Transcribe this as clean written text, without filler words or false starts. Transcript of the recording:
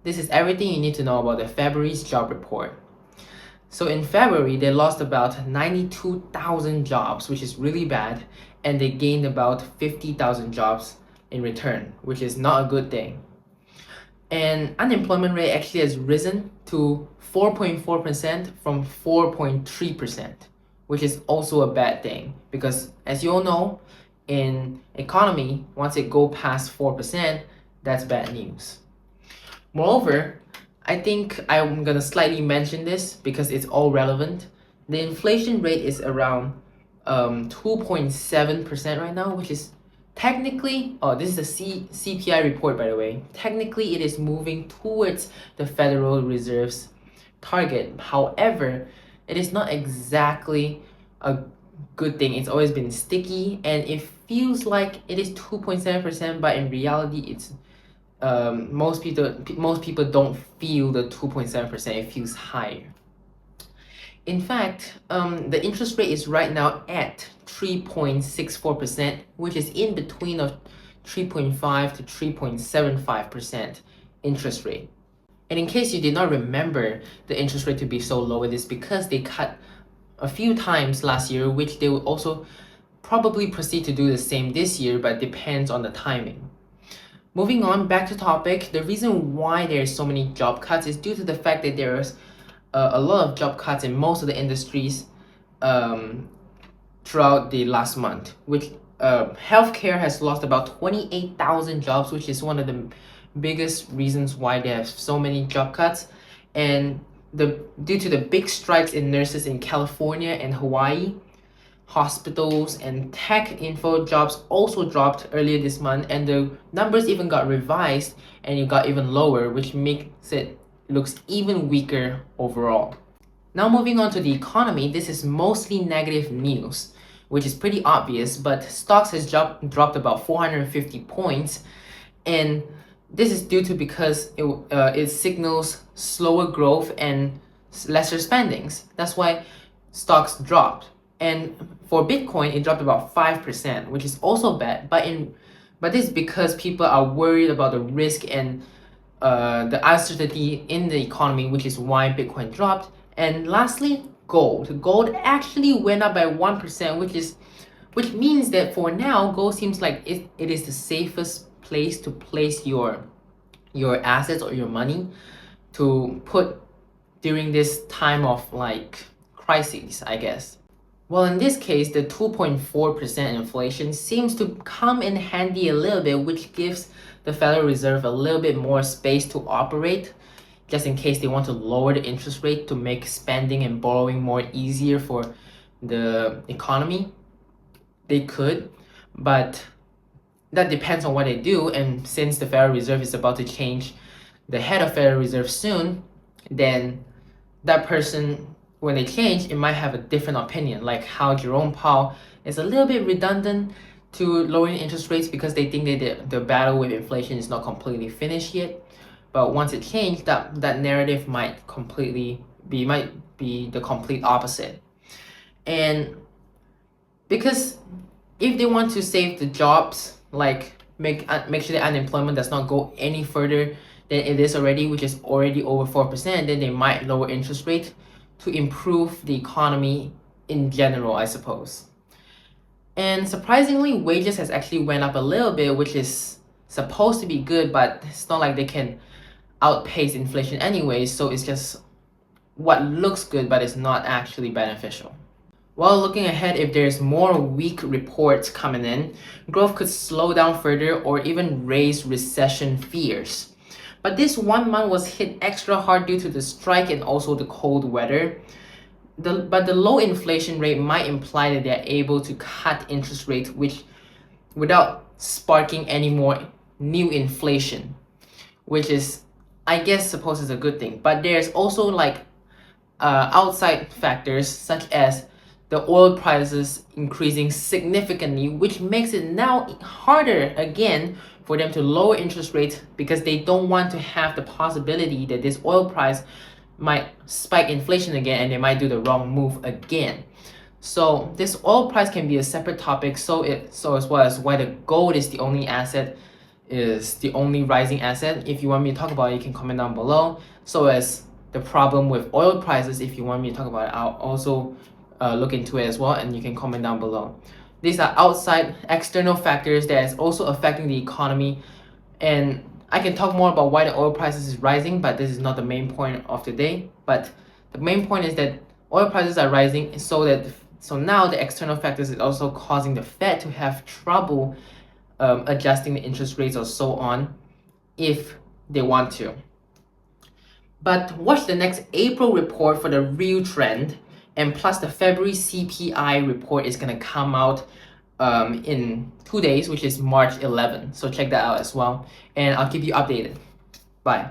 This is everything you need to know about the February's job report. So in February, they lost about 92,000 jobs, which is really bad, and they gained about 50,000 jobs in return, which is not a good thing. And unemployment rate actually has risen to 4.4% from 4.3%, which is also a bad thing because, as you all know, in economy, once it go past 4%, that's bad news. Moreover, I think I'm gonna slightly mention this because it's all relevant. The inflation rate is around 2.7% right now, which is technically, this is a CPI report, by the way. Technically, it is moving towards the Federal Reserve's target. However, it is not exactly a good thing. It's always been sticky, and it feels like it is 2.7%, but in reality, it's most people don't feel the 2.7%. It feels higher. In fact, the interest rate is right now at 3.64%, which is in between of 3.5 to 3.75% interest rate. And in case you did not remember the interest rate to be so low, it is because they cut a few times last year, which they will also probably proceed to do the same this year, but depends on the timing. Moving on, back to topic, the reason why there are so many job cuts is due to the fact that there's a lot of job cuts in most of the industries throughout the last month, which healthcare has lost about 28,000 jobs, which is one of the biggest reasons why they have so many job cuts. And due to the big strikes in nurses in California and Hawaii, hospitals and tech info jobs also dropped earlier this month, and the numbers even got revised and it got even lower, which makes it looks even weaker overall. Now moving on to the economy, this is mostly negative news, which is pretty obvious, but stocks has dropped about 450 points, and this is due to because it signals slower growth and lesser spendings. That's why stocks dropped. And for Bitcoin, it dropped about 5%, which is also bad. But this is because people are worried about the risk and the uncertainty in the economy, which is why Bitcoin dropped. And lastly, gold. Gold actually went up by 1%, which means that for now, gold seems like it is the safest place to place your assets or your money to put during this time of like crises, I guess. Well, in this case, the 2.4% inflation seems to come in handy a little bit, which gives the Federal Reserve a little bit more space to operate, just in case they want to lower the interest rate to make spending and borrowing more easier for the economy. They could, but that depends on what they do. And since the Federal Reserve is about to change the head of Federal Reserve soon, then that person, when they change, it might have a different opinion, like how Jerome Powell is a little bit redundant to lowering interest rates because they think that the battle with inflation is not completely finished yet. But once it changed, that narrative might be the complete opposite. And because if they want to save the jobs, like make sure the unemployment does not go any further than it is already, which is already over 4%, then they might lower interest rate to improve the economy in general, I suppose. And surprisingly, wages has actually went up a little bit, which is supposed to be good, but it's not like they can outpace inflation anyway, so it's just what looks good, but it's not actually beneficial. While looking ahead, if there's more weak reports coming in, growth could slow down further or even raise recession fears. But this 1 month was hit extra hard due to the strike and also the cold weather. But the low inflation rate might imply that they're able to cut interest rates without sparking any more new inflation, which is, I guess, supposed is a good thing. But there's also like outside factors such as the oil prices increasing significantly, which makes it now harder again for them to lower interest rates because they don't want to have the possibility that this oil price might spike inflation again and they might do the wrong move again. So this oil price can be a separate topic, so as well as why the gold is the only asset is the only rising asset. If you want me to talk about it, you can comment down below. So as the problem with oil prices, if you want me to talk about it, I'll also look into it as well, and you can comment down below. These are outside external factors that is also affecting the economy, and I can talk more about why the oil prices is rising, but this is not the main point of today. But the main point is that oil prices are rising, so now the external factors is also causing the Fed to have trouble adjusting the interest rates or so on if they want to. But watch the next April report for the real trend, and plus the February CPI report is gonna come out in 2 days, which is March 11. So check that out as well, and I'll keep you updated. Bye.